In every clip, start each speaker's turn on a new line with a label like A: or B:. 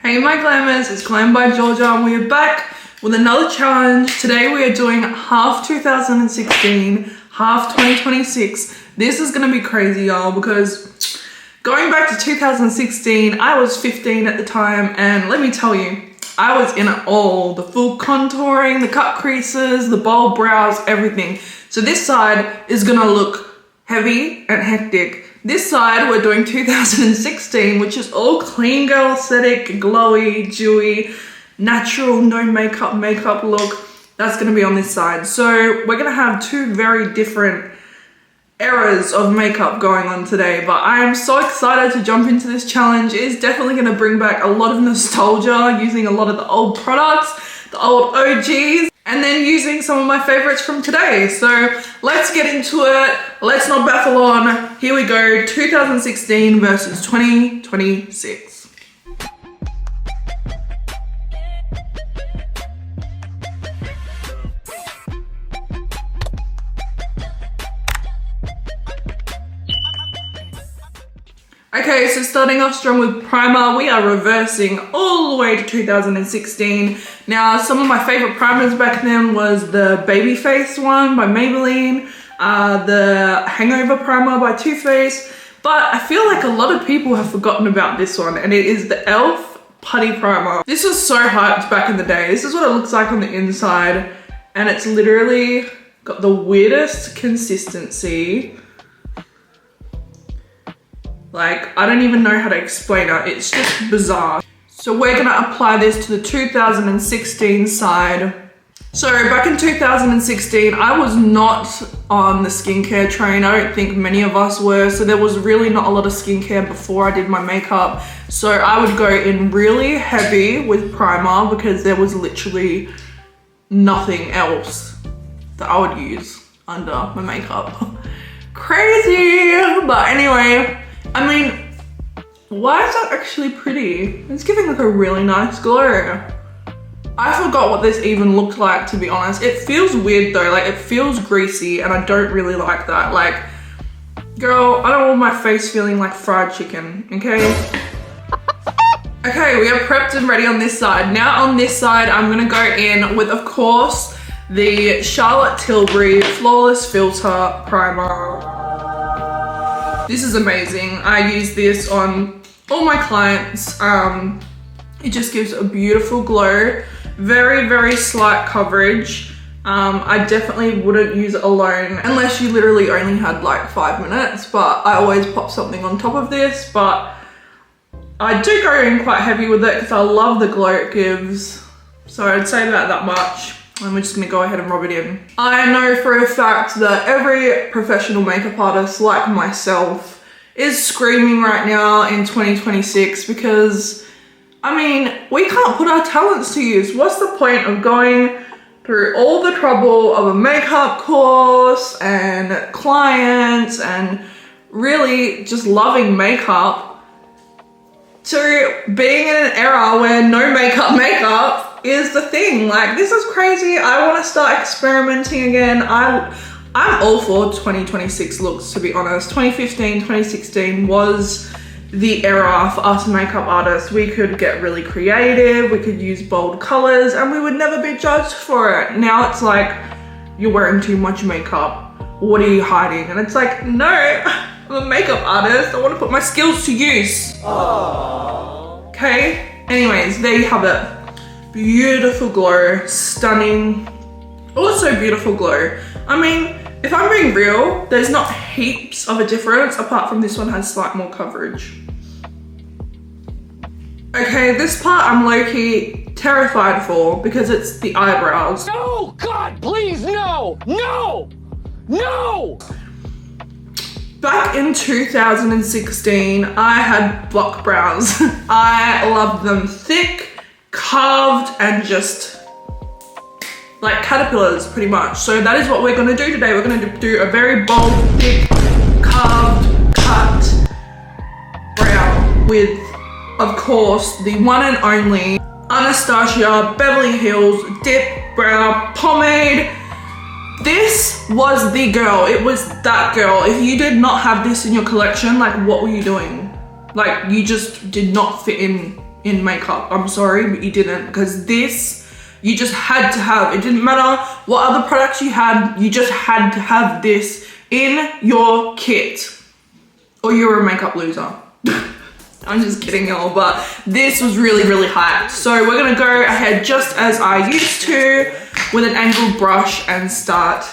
A: Hey my glamours, it's Glam by Georgia and we are back with another challenge. Today we are doing half 2016, half 2026. This is gonna be crazy, y'all, because going back to 2016, I was 15 at the time, and let me tell you, I was in it all. The full contouring, the cut creases, the bold brows, everything. So this side is gonna look heavy and hectic. This side, we're doing 2016, which is all clean girl aesthetic, glowy, dewy, natural, no makeup look. That's gonna be on this side. So we're gonna have two very different eras of makeup going on today, but I am so excited to jump into this challenge. It's definitely gonna bring back a lot of nostalgia, using a lot of the old products, the old OGs, and then using some of my favorites from today. So let's get into it. Let's not baffle on. Here we go, 2016 versus 2026. Okay, so starting off strong with primer, we are reversing all the way to 2016. Now, some of my favorite primers back then was the Babyface one by Maybelline, the Hangover primer by Too Faced, but I feel like a lot of people have forgotten about this one, and it is the e.l.f. Putty Primer. This was so hyped back in the day. This is what it looks like on the inside, and it's literally got the weirdest consistency. Like, I don't even know how to explain it. It's just bizarre. So we're gonna apply this to the 2016 side. So back in 2016, I was not on the skincare train. I don't think many of us were. So there was really not a lot of skincare before I did my makeup. So I would go in really heavy with primer because there was literally nothing else that I would use under my makeup. Crazy, but anyway. I mean, why is that actually pretty? It's giving like a really nice glow. I forgot what this even looked like, to be honest. It feels weird though, like it feels greasy, and I don't really like that. Like, girl, I don't want my face feeling like fried chicken, okay? Okay, we are prepped and ready on this side. Now on this side, I'm gonna go in with, of course, the Charlotte Tilbury Flawless Filter Primer. This is amazing. I use this on all my clients. It just gives a beautiful glow. Very, very slight coverage. I definitely wouldn't use it alone unless you literally only had like 5 minutes, but I always pop something on top of this. But I do go in quite heavy with it because I love the glow it gives. So I'd say that much. And we're just gonna go ahead and rub it in. I know for a fact that every professional makeup artist like myself is screaming right now in 2026 because, I mean, we can't put our talents to use. What's the point of going through all the trouble of a makeup course and clients and really just loving makeup to being in an era where no makeup is the thing? Like, this is crazy. I want to start experimenting again. I'm all for 2026 looks, to be honest. 2015, 2016 was the era for us makeup artists. We could get really creative, we could use bold colors, and we would never be judged for it. Now it's like, you're wearing too much makeup. What are you hiding? And it's like, no, I'm a makeup artist. I want to put my skills to use. Aww. Okay, anyways, there you have it. Beautiful glow, stunning, also beautiful glow. I mean, if I'm being real, there's not heaps of a difference apart from this one has slight more coverage. Okay, this part I'm low-key terrified for because it's the eyebrows.
B: No, God, please, no, no, no!
A: Back in 2016, I had block brows. I loved them thick, carved, and just like caterpillars pretty much. So that is what we're gonna do today. We're gonna do a very bold, thick, carved, cut brow with, of course, the one and only Anastasia Beverly Hills Dip Brow Pomade. This was the girl. It was that girl. If you did not have this in your collection, like, what were you doing? Like, you just did not fit in in makeup. I'm sorry, but you didn't, because this, you just had to have. It didn't matter what other products you had, you just had to have this in your kit, or you're a makeup loser. I'm just kidding y'all, but this was really, really hyped. So we're gonna go ahead just as I used to with an angled brush and start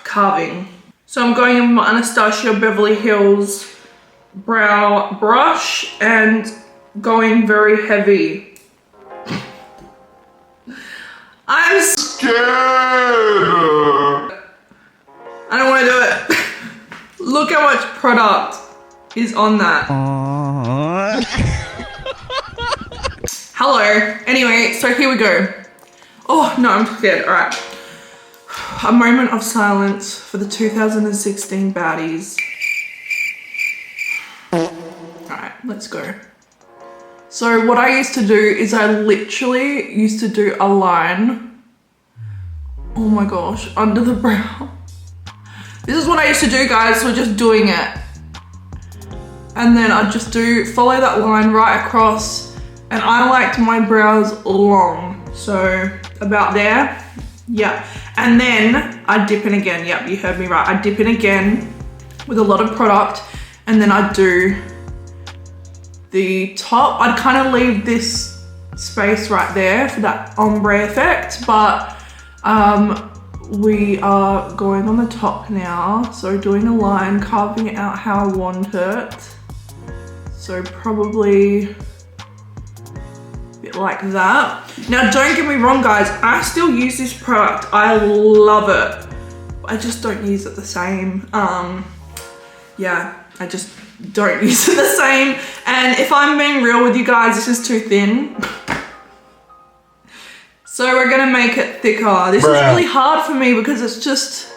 A: carving. So I'm going in with my Anastasia Beverly Hills brow brush and going very heavy. I'm scared. I don't want to do it. Look how much product is on that. Hello. Anyway, so here we go. Oh no, I'm scared. All right. A moment of silence for the 2016 baddies. All right, let's go. So what I used to do is I literally used to do a line, oh my gosh, under the brow. This is what I used to do, guys, so just doing it. And then I'd just follow that line right across, and I liked my brows long. So about there, yeah. And then I dip in again, yep, you heard me right. I dip in again with a lot of product, and then I do the top. I'd kind of leave this space right there for that ombre effect, but we are going on the top now. So doing a line, carving it out how I want it. So probably a bit like that. Now don't get me wrong, guys, I still use this product. I love it. I just don't use it the same. Yeah, I just don't use it the same. And if I'm being real with you guys, this is too thin. So we're gonna make it thicker. This is really hard for me because it's just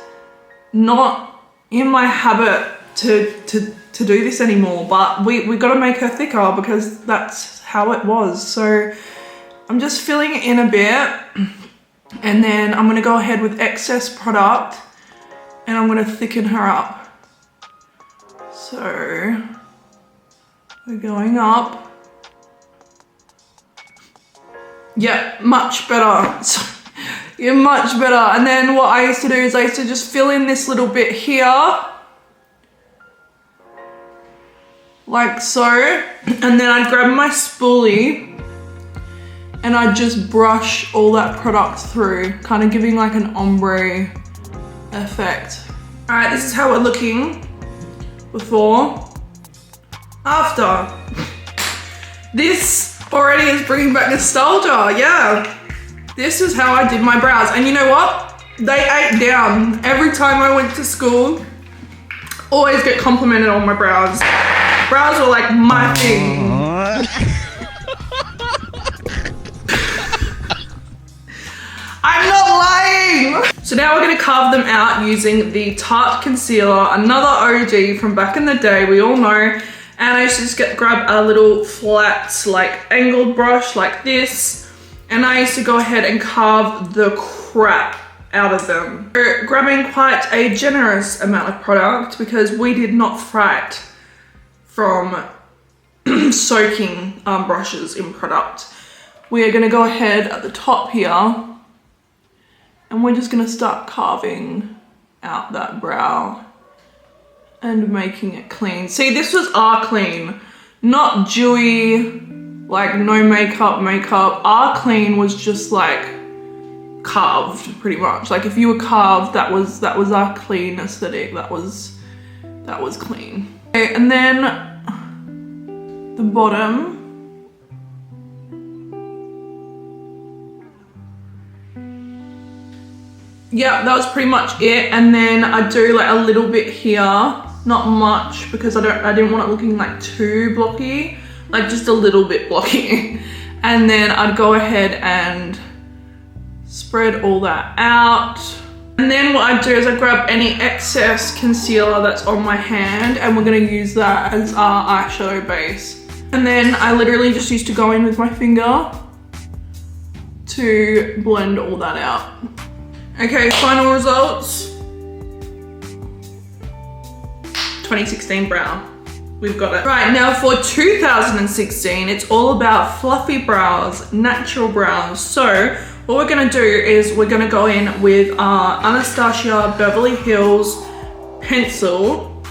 A: not in my habit to do this anymore, but we gotta make her thicker because that's how it was. So I'm just filling it in a bit, and then I'm gonna go ahead with excess product and I'm gonna thicken her up. So we're going up. Yeah, much better. Yeah, much better. And then what I used to do is I used to just fill in this little bit here, like so, and then I'd grab my spoolie and I'd just brush all that product through, kind of giving like an ombre effect. All right, this is how we're looking before, after. This already is bringing back nostalgia, yeah. This is how I did my brows, and you know what? They ate down. Every time I went to school, always get complimented on my brows. Brows are like my thing. I'm not lying. So now we're gonna carve them out using the Tarte Concealer, another OG from back in the day, we all know. And I used to just grab a little flat, like angled brush like this, and I used to go ahead and carve the crap out of them. We're grabbing quite a generous amount of product because we did not fright from soaking brushes in product. We are gonna go ahead at the top here, and we're just gonna start carving out that brow and making it clean. See, this was our clean, not dewy, like no makeup. Our clean was just like carved, pretty much. Like if you were carved, that was our clean aesthetic. That was clean. Okay, and then the bottom. Yeah, that was pretty much it. And then I do like a little bit here. Not much because I didn't want it looking like too blocky, like just a little bit blocky. And then I'd go ahead and spread all that out. And then what I do is I grab any excess concealer that's on my hand, and we're gonna use that as our eyeshadow base. And then I literally just used to go in with my finger to blend all that out. Okay, final results. 2016 brow. we've got it. Right, now for 2016, it's all about fluffy brows, natural brows. So what we're gonna do is we're gonna go in with our Anastasia Beverly Hills pencil,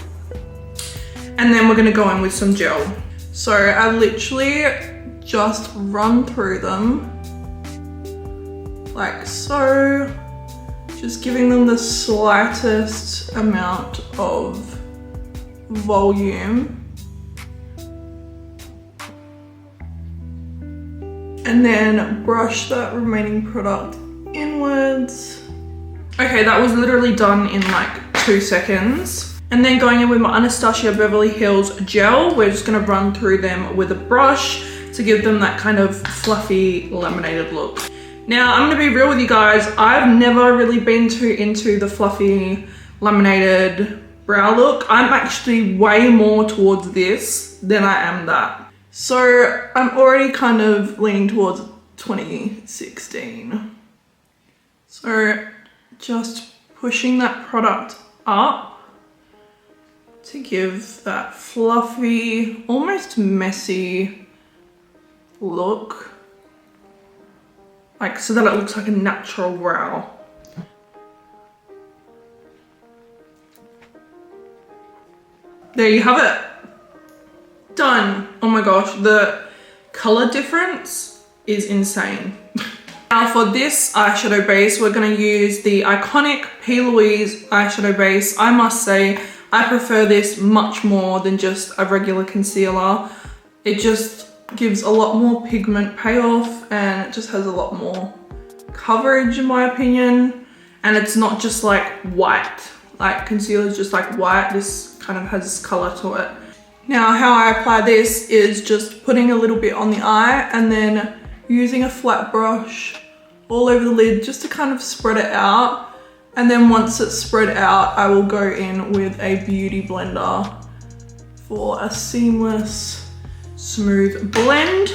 A: and then we're gonna go in with some gel. So I literally just run through them like so, just giving them the slightest amount of volume. And then brush that remaining product inwards. Okay, that was literally done in like 2 seconds. And then going in with my Anastasia Beverly Hills gel, we're just gonna run through them with a brush to give them that kind of fluffy laminated look. Now, I'm gonna be real with you guys, I've never really been too into the fluffy laminated brow look. I'm actually way more towards this than I am that. So I'm already kind of leaning towards 2016. So just pushing that product up to give that fluffy, almost messy look. Like, so that it looks like a natural brow. There you have it. Done. Oh my gosh, the color difference is insane. Now for this eyeshadow base, we're gonna use the iconic P. Louise eyeshadow base. I must say, I prefer this much more than just a regular concealer. It just gives a lot more pigment payoff and it just has a lot more coverage in my opinion. And it's not just like white, like concealer is just like white. This kind of has color to it. Now how I apply this is just putting a little bit on the eye and then using a flat brush all over the lid just to kind of spread it out. And then once it's spread out, I will go in with a beauty blender for a seamless, smooth blend.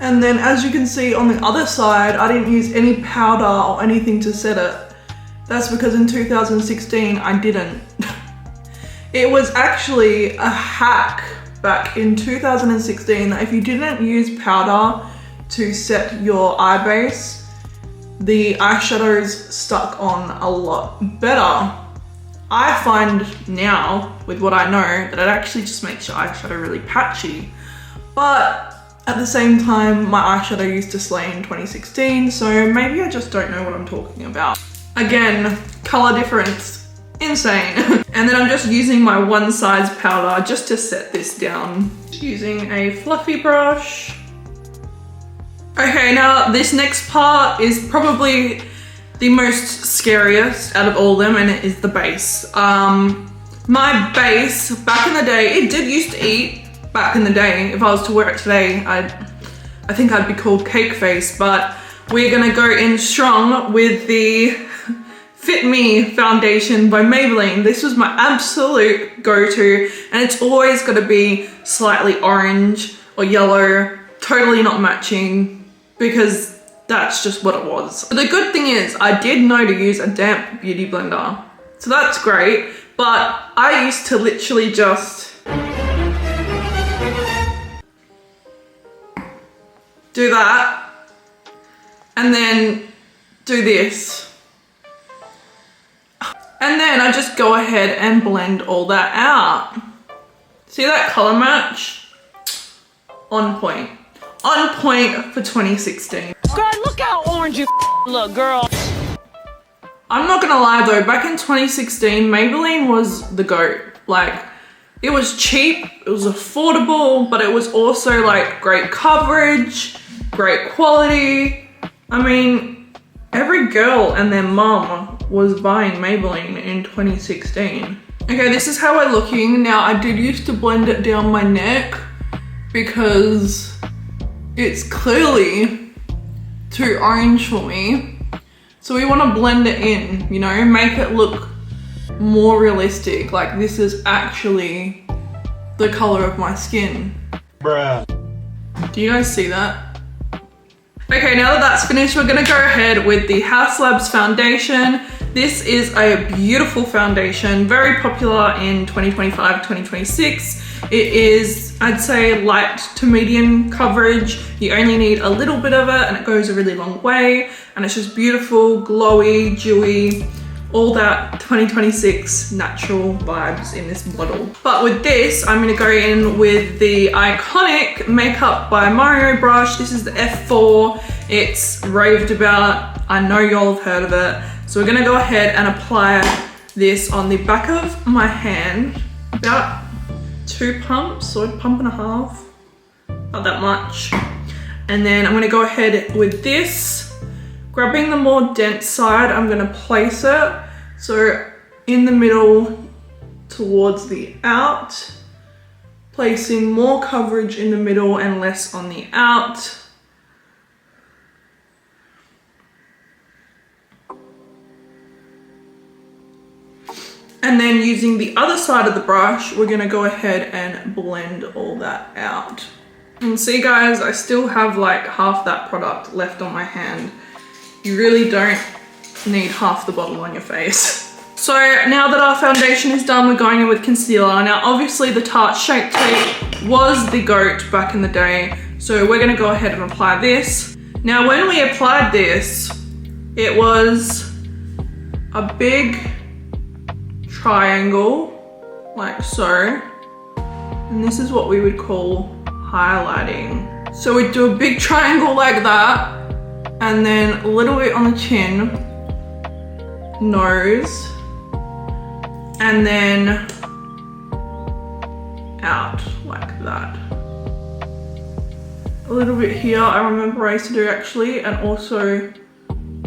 A: And then as you can see on the other side, I didn't use any powder or anything to set it. That's because in 2016, I didn't. It was actually a hack back in 2016 that if you didn't use powder to set your eye base, the eyeshadows stuck on a lot better. I find now, with what I know, that it actually just makes your eyeshadow really patchy. But at the same time, my eyeshadow used to slay in 2016, so maybe I just don't know what I'm talking about. Again, color difference, insane. And then I'm just using my one size powder just to set this down. Just using a fluffy brush. Okay, now this next part is probably the most scariest out of all of them, and it is the base. My base, back in the day, it did used to eat back in the day. If I was to wear it today, I think I'd be called cake face, but we're gonna go in strong with the Fit Me foundation by Maybelline. This was my absolute go-to, and it's always gotta be slightly orange or yellow, totally not matching, because that's just what it was. But the good thing is I did know to use a damp beauty blender, so that's great. But I used to literally just do that and then do this. And then I just go ahead and blend all that out. See that color match? On point. On point for 2016.
B: Girl, look how orange you look, girl.
A: I'm not gonna lie though, back in 2016, Maybelline was the GOAT. Like, it was cheap, it was affordable, but it was also like great coverage, great quality. I mean, every girl and their mum was buying Maybelline in 2016. Okay, this is how we're looking. Now, I did used to blend it down my neck because it's clearly too orange for me. So we want to blend it in, you know, make it look more realistic. Like this is actually the color of my skin.
B: Bruh.
A: Do you guys see that? Okay, now that that's finished, we're gonna go ahead with the Haus Labs foundation. This is a beautiful foundation, very popular in 2025, 2026. It is, I'd say, light to medium coverage. You only need a little bit of it and it goes a really long way. And it's just beautiful, glowy, dewy, all that 2026 natural vibes in this bottle. But with this, I'm gonna go in with the iconic Makeup by Mario brush. This is the F4. It's raved about. I know y'all have heard of it. So we're gonna go ahead and apply this on the back of my hand. About 2 pumps or a pump and a half. Not that much. And then I'm gonna go ahead with this. Grabbing the more dense side, I'm gonna place it. So in the middle towards the out. Placing more coverage in the middle and less on the out. And then using the other side of the brush, we're gonna go ahead and blend all that out. And see guys, I still have like half that product left on my hand. You really don't need half the bottle on your face. So now that our foundation is done, we're going in with concealer. Now obviously the Tarte Shape Tape was the GOAT back in the day. So we're gonna go ahead and apply this. Now when we applied this, it was a big triangle, like so. And this is what we would call highlighting. So we'd do a big triangle like that, and then a little bit on the chin, nose, and then out like that. A little bit here, I remember I used to do actually, and also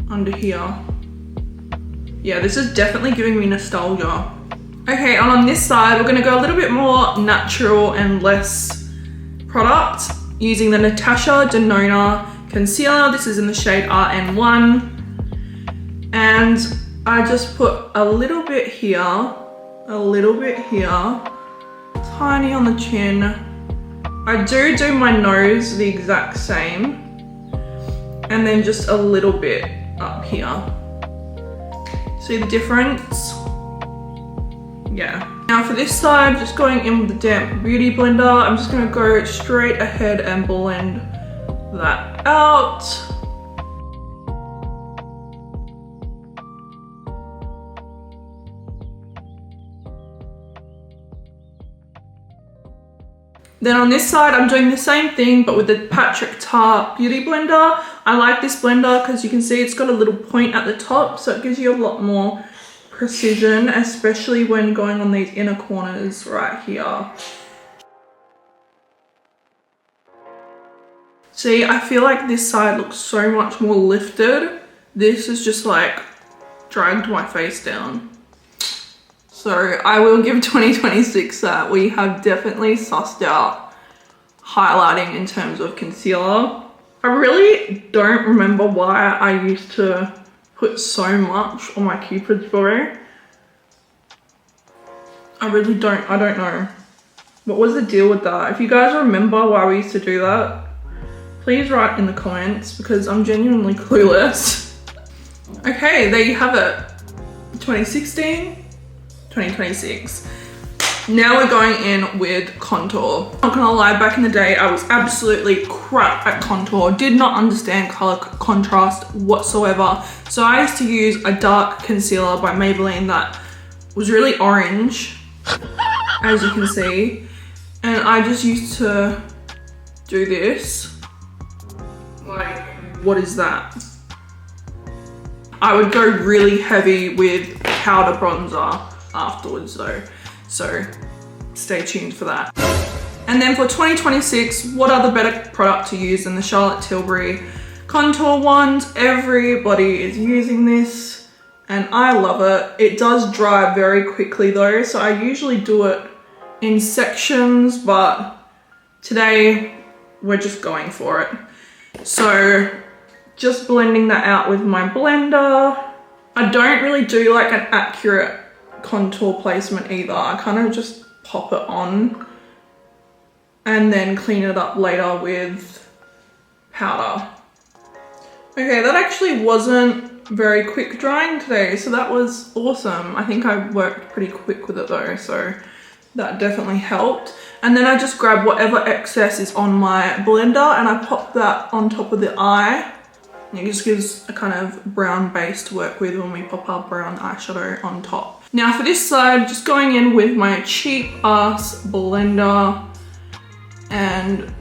A: under here. Yeah, this is definitely giving me nostalgia. Okay, and on this side, we're gonna go a little bit more natural and less product using the Natasha Denona concealer. This is in the shade RN1. And I just put a little bit here, tiny on the chin. I do my nose the exact same. And then just a little bit up here. See the difference? Yeah. Now for this side, just going in with the damp beauty blender, I'm just gonna go straight ahead and blend that out. Then on this side, I'm doing the same thing, but with the Patrick Tarte Beauty Blender. I like this blender because you can see it's got a little point at the top, so it gives you a lot more precision, especially when going on these inner corners right here. See, I feel like this side looks so much more lifted. This is just like dragged my face down. So I will give 2026 that we have definitely sussed out highlighting in terms of concealer. I really don't remember why I used to put so much on my Cupid's bow. I don't know. What was the deal with that? If you guys remember why we used to do that, please write in the comments because I'm genuinely clueless. Okay, there you have it. 2016. 2026. Now we're going in with contour. Not gonna lie, back in the day, I was absolutely crap at contour. Did not understand color contrast whatsoever. So I used to use a dark concealer by Maybelline that was really orange, as you can see. And I just used to do this. Like, what is that? I would go really heavy with powder bronzer afterwards though, so stay tuned for that. And then for 2026, what other better product to use than the Charlotte Tilbury contour wand? Everybody is using this and I love it. It does dry very quickly though, so I usually do it in sections, but today we're just going for it. So just blending that out with my blender. I don't really do like an accurate contour placement either. I kind of just pop it on and then clean it up later with powder. Okay, that actually wasn't very quick drying today, so that was awesome. I think I worked pretty quick with it though, so That definitely helped. And then I just grab whatever excess is on my blender and I pop that on top of the eye. And it just gives a kind of brown base to work with when we pop our brown eyeshadow on top. Now for this side, just going in with my cheap ass blender and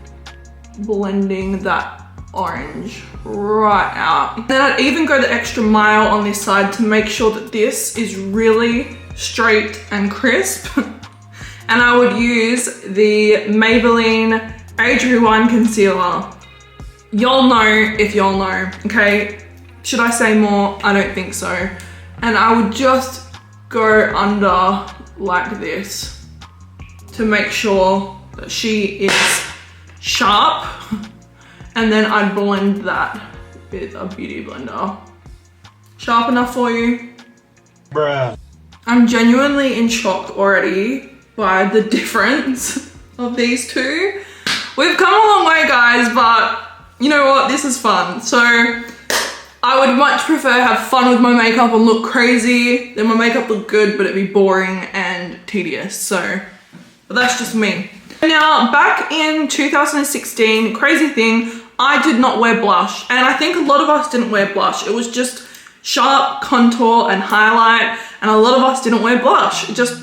A: blending that orange right out. Then I'd even go the extra mile on this side to make sure that this is really straight and crisp. And I would use the Maybelline Age Rewind Concealer. Y'all know if y'all know, okay? Should I say more? I don't think so. And I would just go under like this to make sure that she is sharp. And then I'd blend that with a beauty blender. Sharp enough for you?
B: Bruh.
A: I'm genuinely in shock already by the difference of these two. We've come a long way, guys, but you know what? This is fun. So I would much prefer have fun with my makeup and look crazy than my makeup look good, but it'd be boring and tedious. So, but that's just me. Now, back in 2016, crazy thing, I did not wear blush. And I think a lot of us didn't wear blush. It was just sharp contour and highlight. And a lot of us didn't wear blush. It just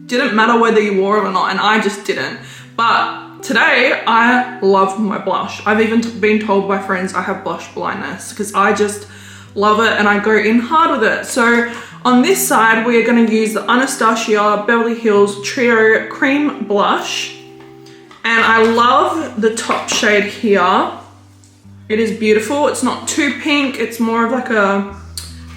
A: didn't matter whether you wore it or not. And I just didn't. But today, I love my blush. I've even been told by friends I have blush blindness because I just love it and I go in hard with it. So on this side, we are going to use the Anastasia Beverly Hills Trio Cream Blush. And I love the top shade here. It is beautiful. It's not too pink. It's more of like a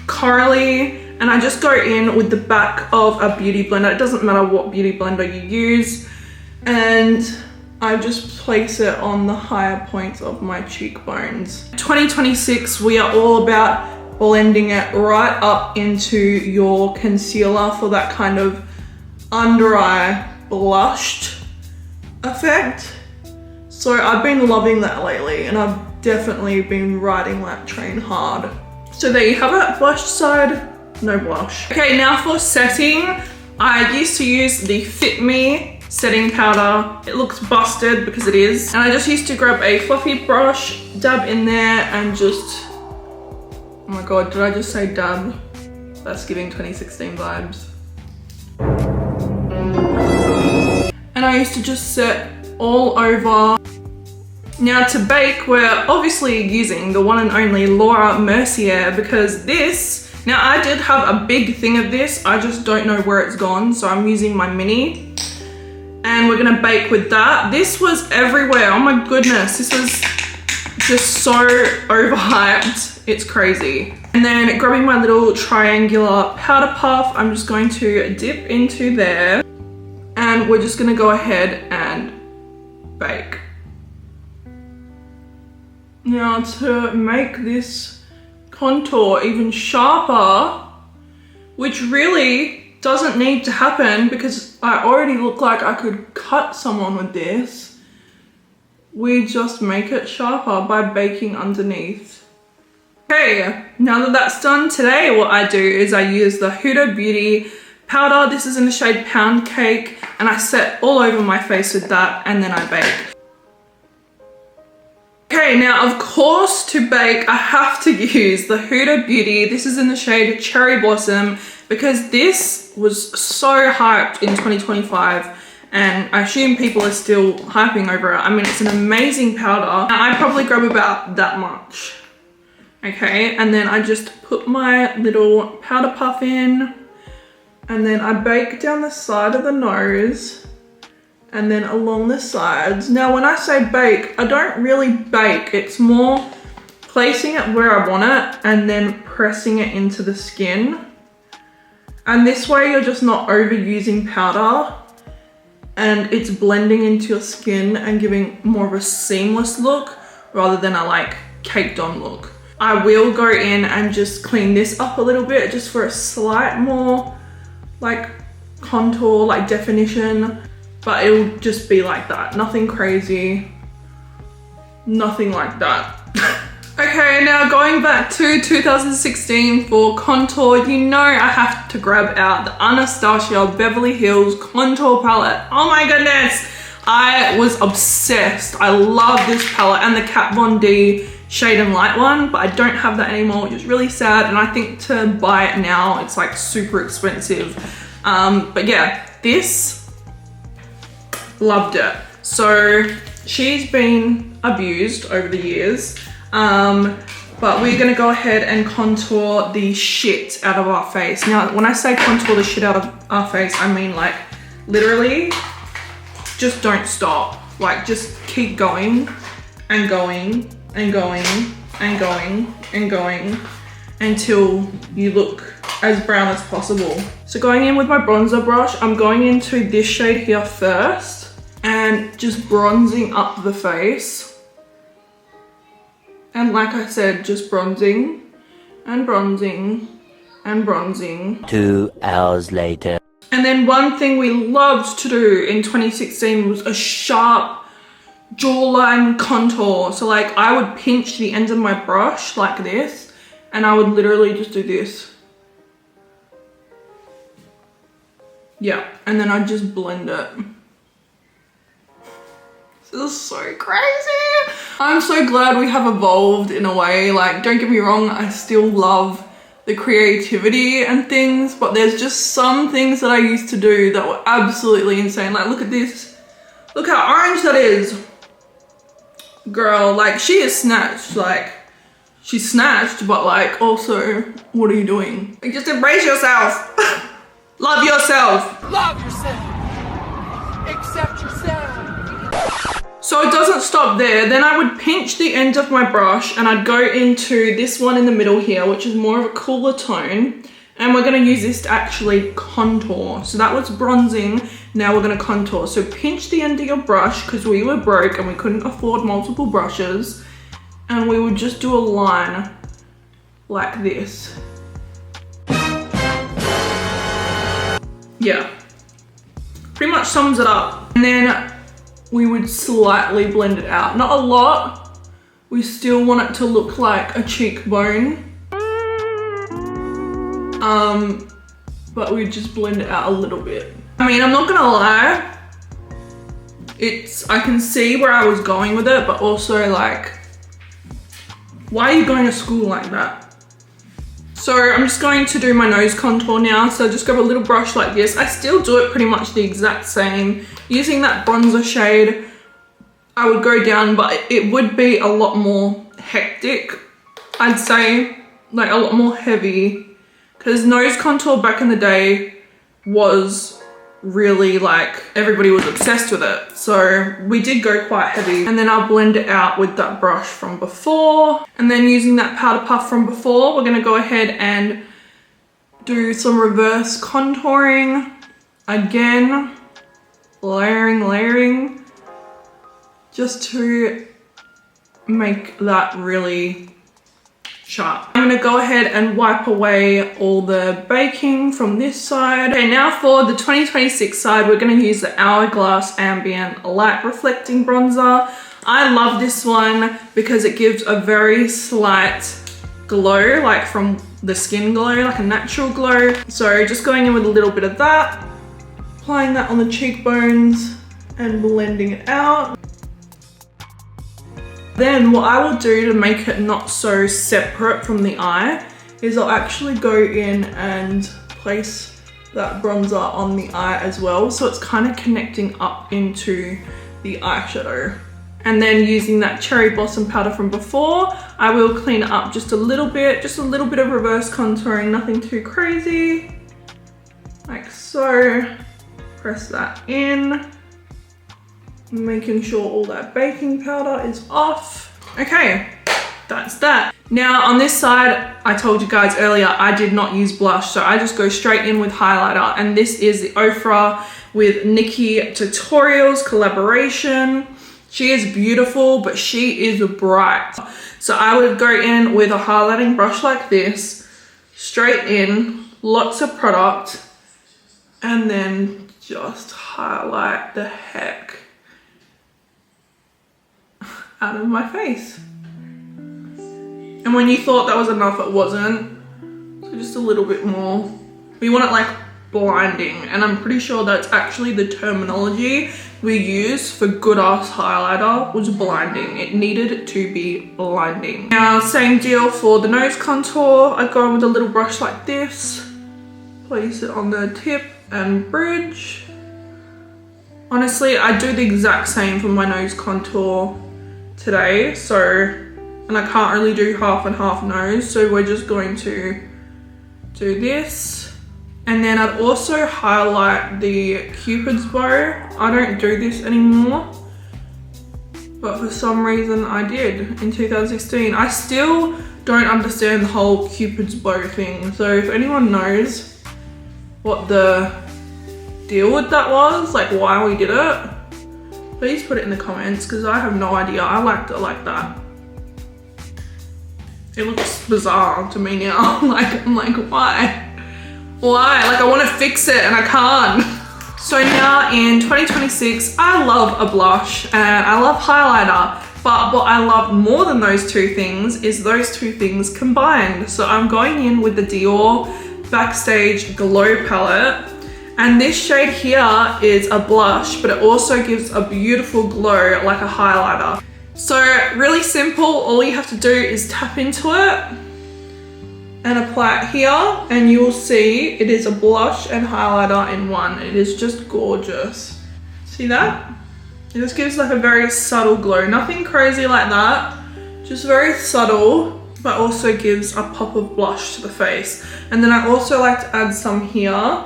A: corally. And I just go in with the back of a beauty blender. It doesn't matter what beauty blender you use. And I just place it on the higher points of my cheekbones. 2026, we are all about blending it right up into your concealer for that kind of under eye blushed effect. So I've been loving that lately and I've definitely been riding that train hard. So there you have it, blush side, no blush. Okay, now for setting, I used to use the Fit Me setting powder. It looks busted because it is. And I just used to grab a fluffy brush, dab in there and just, oh my God, did I just say dab? That's giving 2016 vibes. And I used to just set all over. Now to bake, we're obviously using the one and only Laura Mercier because this, now I did have a big thing of this, I just don't know where it's gone, so I'm using my mini. And we're gonna bake with that. This was everywhere, oh my goodness, this was just so overhyped, it's crazy. And then grabbing my little triangular powder puff, I'm just going to dip into there. And we're just gonna go ahead and bake. Now to make this contour even sharper, which really doesn't need to happen because I already look like I could cut someone with this, we just make it sharper by baking underneath. Okay, now that that's done, today what I do is I use the Huda Beauty powder. This is in the shade Pound Cake and I set all over my face with that and then I bake. Okay, now of course to bake I have to use the Huda Beauty. This is in the shade Cherry Blossom because this was so hyped in 2025 and I assume people are still hyping over it. I mean, it's an amazing powder. Now, I probably grab about that much. Okay, and then I just put my little powder puff in and then I bake down the side of the nose and then along the sides. Now when I say bake, I don't really bake. It's more placing it where I want it and then pressing it into the skin. And this way you're just not overusing powder and it's blending into your skin and giving more of a seamless look rather than a like caked on look. I will go in and just clean this up a little bit just for a slight more like contour, like definition, but it'll just be like that. Nothing crazy, nothing like that. Okay, now going back to 2016 for contour, you know I have to grab out the Anastasia Beverly Hills contour palette. Oh my goodness, I was obsessed. I love this palette and the Kat Von D Shade and Light one, but I don't have that anymore, which is really sad, and I think to buy it now, it's like super expensive. But yeah, this, loved it. So she's been abused over the years. But we're gonna go ahead and contour the shit out of our face. Now, when I say contour the shit out of our face, I mean like literally just don't stop. Like just keep going and going and going and going and going until you look as brown as possible. So going in with my bronzer brush, I'm going into this shade here first and just bronzing up the face. And like I said, just bronzing and bronzing and bronzing.
C: 2 hours later.
A: And then one thing we loved to do in 2016 was a sharp jawline contour. So like I would pinch the ends of my brush like this, and I would literally just do this. Yeah, and then I'd just blend it. This is so crazy. I'm so glad we have evolved in a way. Like, don't get me wrong, I still love the creativity and things, but there's just some things that I used to do that were absolutely insane. Like, look at this. Look how orange that is. Girl, like, she is snatched. Like, she's snatched, but like, also, what are you doing? Like, just embrace yourself. Love yourself.
B: Love yourself. Accept yourself.
A: So it doesn't stop there. Then I would pinch the end of my brush and I'd go into this one in the middle here, which is more of a cooler tone. And we're gonna use this to actually contour. So that was bronzing, now we're gonna contour. So pinch the end of your brush, because we were broke and we couldn't afford multiple brushes. And we would just do a line like this. Yeah, pretty much sums it up. And then we would slightly blend it out. Not a lot. We still want it to look like a cheekbone. But we just blend it out a little bit. I mean, I'm not gonna lie. I can see where I was going with it, but also like, why are you going to school like that? So I'm just going to do my nose contour now. So just grab a little brush like this. I still do it pretty much the exact same. Using that bronzer shade, I would go down, but it would be a lot more hectic. I'd say like a lot more heavy, because nose contour back in the day was really like, everybody was obsessed with it. So we did go quite heavy, and then I'll blend it out with that brush from before. And then using that powder puff from before, we're gonna go ahead and do some reverse contouring. Again, layering, just to make that really sharp. I'm gonna go ahead and wipe away all the baking from this side. Okay, now for the 2026 side, we're gonna use the Hourglass Ambient Light Reflecting Bronzer. I love this one because it gives a very slight glow, like from the skin glow, like a natural glow. So just going in with a little bit of that, applying that on the cheekbones and blending it out. Then what I will do to make it not so separate from the eye is I'll actually go in and place that bronzer on the eye as well. So it's kind of connecting up into the eyeshadow. And then using that Cherry Blossom powder from before, I will clean it up just a little bit of reverse contouring, nothing too crazy. Like so. Press that in. Making sure all that baking powder is off. Okay, that's that. Now on this side, I told you guys earlier, I did not use blush, so I just go straight in with highlighter, and this is the Ofra with Nikki Tutorials collaboration. She is beautiful, but she is bright. So I would go in with a highlighting brush like this, straight in, lots of product, and then just highlight the heck out of my face. And when you thought that was enough, it wasn't. So just a little bit more. We want it like blinding, and I'm pretty sure that's actually the terminology we use for good ass highlighter was blinding. It needed to be blinding. Now, same deal for the nose contour. I go in with a little brush like this, place it on the tip and bridge. Honestly, I do the exact same for my nose contour today, and I can't really do half and half nose, so we're just going to do this. And then I'd also highlight the Cupid's bow. I don't do this anymore, but for some reason I did in 2016. I still don't understand the whole Cupid's bow thing. So if anyone knows what the deal with that was, like why we did it, please put it in the comments, because I have no idea. I liked it like that. It looks bizarre to me now. I'm like, why? Why? Like I want to fix it and I can't. So now in 2026, I love a blush and I love highlighter, but what I love more than those two things is those two things combined. So I'm going in with the Dior Backstage Glow palette, and this shade here is a blush, but it also gives a beautiful glow like a highlighter. So really simple, all you have to do is tap into it and apply it here, and you will see it is a blush and highlighter in one. It is just gorgeous. See that? It just gives like a very subtle glow. Nothing crazy like that, just very subtle, but also gives a pop of blush to the face. And then I also like to add some here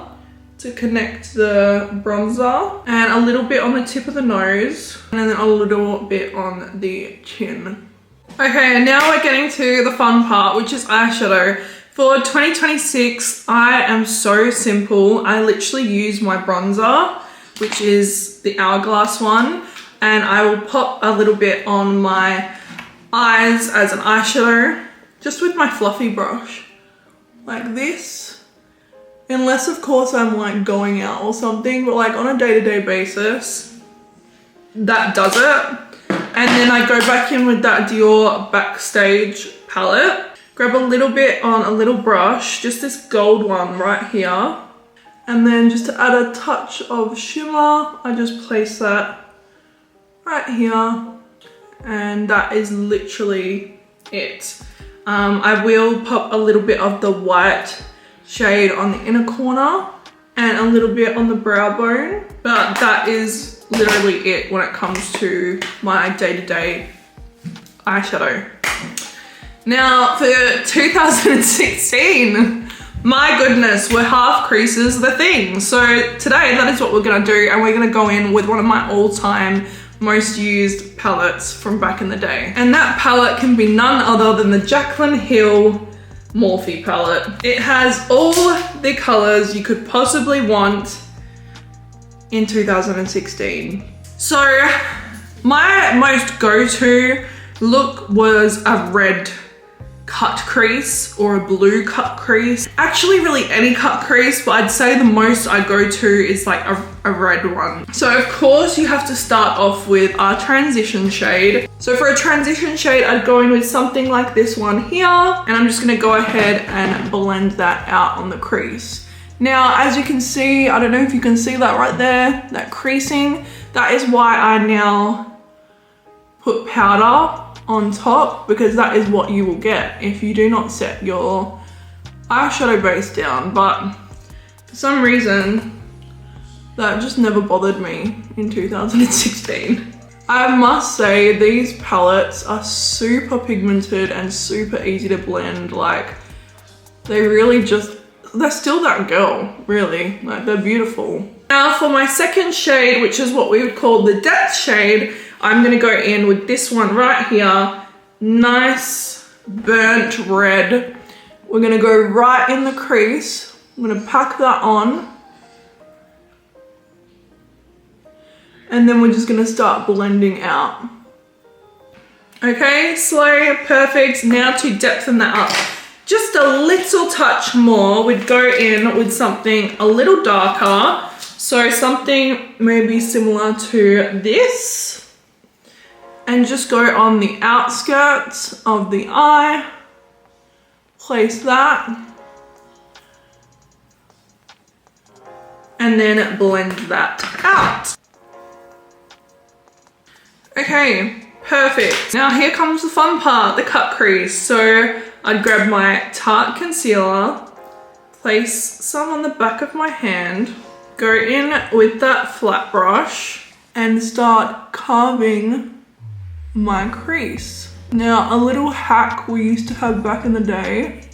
A: to connect the bronzer, and a little bit on the tip of the nose, and then a little bit on the chin. Okay, and now we're getting to the fun part, which is eyeshadow. For 2026, I am so simple. I literally use my bronzer, which is the Hourglass one, and I will pop a little bit on my eyes as an eyeshadow, just with my fluffy brush, like this. Unless, of course, I'm like going out or something, but like on a day-to-day basis, that does it. And then I go back in with that Dior Backstage palette, grab a little bit on a little brush, just this gold one right here. And then just to add a touch of shimmer, I just place that right here. And that is literally it. I will pop a little bit of the white shade on the inner corner and a little bit on the brow bone, but that is literally it when it comes to my day-to-day eyeshadow. Now for 2016, my goodness, were half creases the thing. So today that is what we're gonna do, and we're gonna go in with one of my all-time most used palettes from back in the day. And that palette can be none other than the Jaclyn Hill Morphe palette. It has all the colors you could possibly want in 2016. So my most go-to look was a red cut crease or a blue cut crease. Actually really any cut crease, but I'd say the most I go to is like a red one. So of course you have to start off with our transition shade. So for a transition shade, I'd go in with something like this one here, and I'm just gonna go ahead and blend that out on the crease. Now, as you can see, I don't know if you can see that right there, that creasing, that is why I now put powder on top, because that is what you will get if you do not set your eyeshadow base down. But for some reason, that just never bothered me in 2016. I must say, these palettes are super pigmented and super easy to blend. Like, they really just, they're still that girl, really. Like, they're beautiful. Now for my second shade, which is what we would call the depth shade, I'm gonna go in with this one right here. Nice burnt red. We're gonna go right in the crease. I'm gonna pack that on. And then we're just gonna start blending out. Okay, slay, perfect. Now to depthen that up just a little touch more, we'd go in with something a little darker. So something maybe similar to this, and just go on the outskirts of the eye, place that, and then blend that out. Okay, perfect. Now here comes the fun part, the cut crease. So I'd grab my Tarte concealer, place some on the back of my hand, go in with that flat brush and start carving my crease. Now, a little hack we used to have back in the day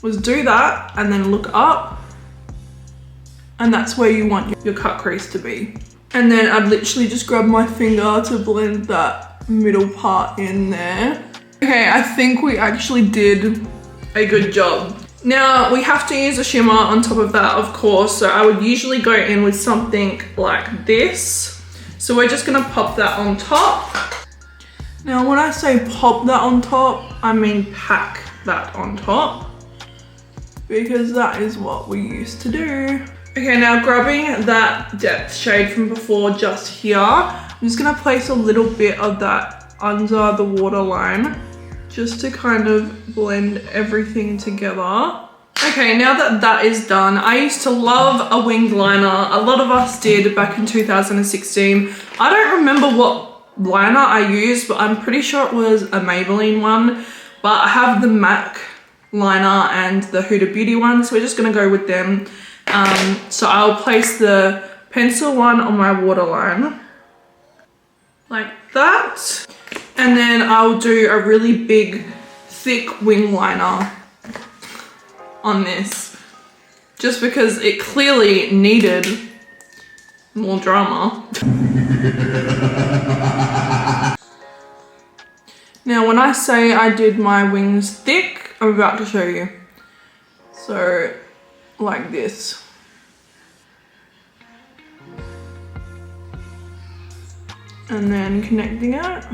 A: was do that and then look up, and that's where you want your cut crease to be. And then I'd literally just grab my finger to blend that middle part in there. Okay, I think we actually did a good job. Now we have to use a shimmer on top of that, of course, so I would usually go in with something like this. So we're just gonna pop that on top. Now when I say pop that on top, I mean pack that on top, because that is what we used to do. Okay, now grabbing that depth shade from before just here, I'm just gonna place a little bit of that under the waterline just to kind of blend everything together. Okay, now that that is done, I used to love a winged liner. A lot of us did back in 2016. I don't remember what liner I used, but I'm pretty sure it was a Maybelline one. But I have the MAC liner and the Huda Beauty one, so we're just gonna go with them. So I'll place the pencil one on my waterline, like that. And then I'll do a really big, thick wing liner on this, just because it clearly needed more drama. Now, when I say I did my wings thick, I'm about to show you. So, like this. And then connecting it.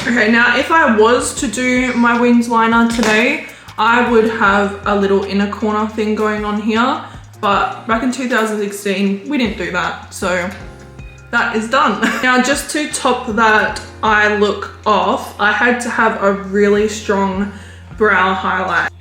A: Okay, now if I was to do my wings liner today, I would have a little inner corner thing going on here, but back in 2016, we didn't do that, so that is done. Now, just to top that eye look off, I had to have a really strong brow highlight.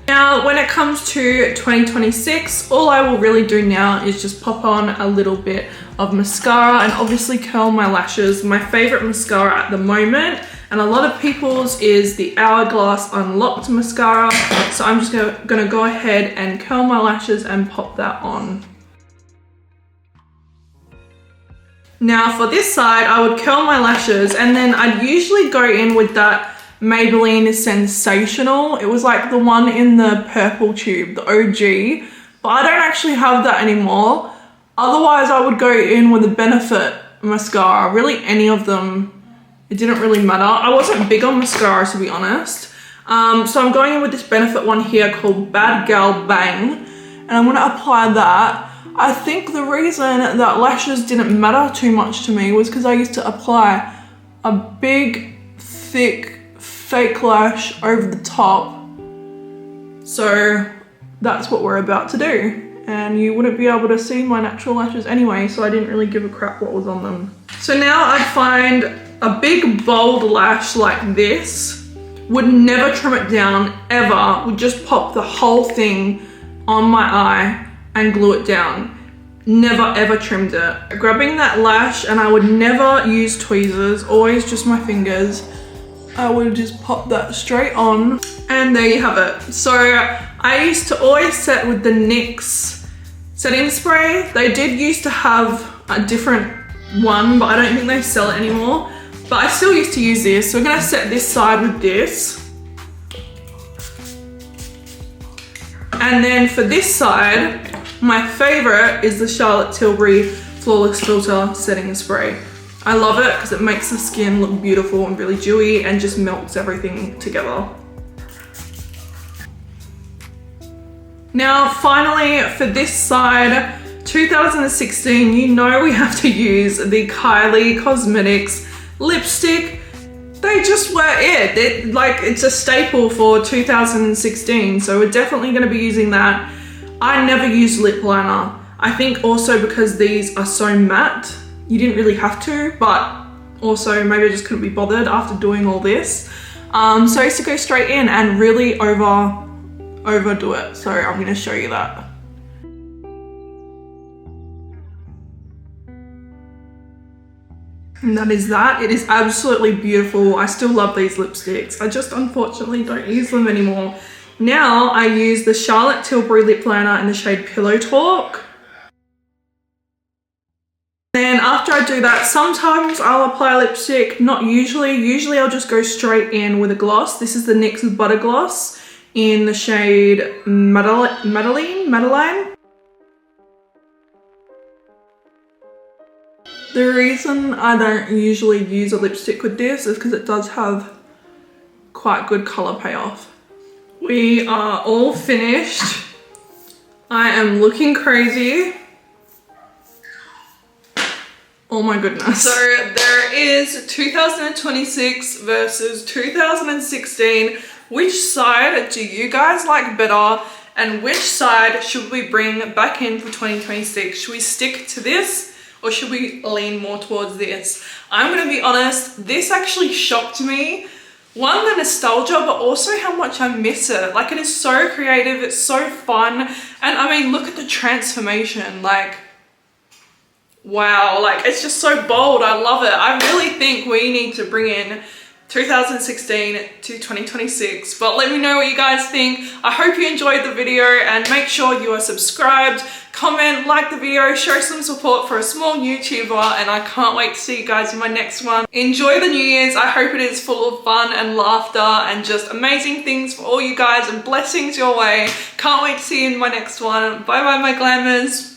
A: Now, when it comes to 2026, all I will really do now is just pop on a little bit of mascara and obviously curl my lashes. My favorite mascara at the moment, and a lot of people's, is the Hourglass Unlocked mascara. So I'm just gonna go ahead and curl my lashes and pop that on. Now for this side, I would curl my lashes and then I'd usually go in with that Maybelline Sensational. It was like the one in the purple tube, the OG, but I don't actually have that anymore. Otherwise, I would go in with a Benefit mascara. Really, any of them, it didn't really matter. I wasn't big on mascara, to be honest. So I'm going in with this Benefit one here called Bad Gal Bang, and I'm gonna apply that. I think the reason that lashes didn't matter too much to me was because I used to apply a big, thick, fake lash over the top. So that's what we're about to do. And you wouldn't be able to see my natural lashes anyway, so I didn't really give a crap what was on them. So now I'd find a big bold lash like this, would never trim it down ever, would just pop the whole thing on my eye and glue it down. Never ever trimmed it. Grabbing that lash, and I would never use tweezers, always just my fingers. I would just pop that straight on, and there you have it. So I used to always set with the NYX setting spray. They did used to have a different one, but I don't think they sell it anymore. But I still used to use this. So we're gonna set this side with this. And then for this side, my favorite is the Charlotte Tilbury Flawless Filter Setting Spray. I love it because it makes the skin look beautiful and really dewy and just melts everything together. Now, finally, for this side, 2016, you know we have to use the Kylie Cosmetics lipstick. They just were it. It's a staple for 2016, so we're definitely going to be using that. I never use lip liner. I think also because these are so matte, you didn't really have to, but also maybe I just couldn't be bothered after doing all this. So I used to go straight in and really overdo it. So I'm gonna show you that. And that is that. It is absolutely beautiful. I still love these lipsticks. I just unfortunately don't use them anymore. Now I use the Charlotte Tilbury lip liner in the shade Pillow Talk. Then after I do that, sometimes I'll apply lipstick, not usually. Usually I'll just go straight in with a gloss. This is the NYX Butter Gloss in the shade Madeline. The reason I don't usually use a lipstick with this is because it does have quite good colour payoff. We are all finished. I am looking crazy. Oh my goodness. So there is 2026 versus 2016. Which side do you guys like better? And which side should we bring back in for 2026? Should we stick to this or should we lean more towards this? I'm gonna be honest, this actually shocked me. One, the nostalgia, but also how much I miss it. Like, it is so creative, it's so fun. And I mean, look at the transformation, like, wow, like it's just so bold. I love it. I really think we need to bring in 2016 to 2026, but let me know what you guys think. I hope you enjoyed the video and make sure you are subscribed, comment, like the video, show some support for a small YouTuber, and I can't wait to see you guys in my next one. Enjoy the New Year's. I hope it is full of fun and laughter and just amazing things for all you guys and blessings your way. Can't wait to see you in my next one. Bye bye, my glamours.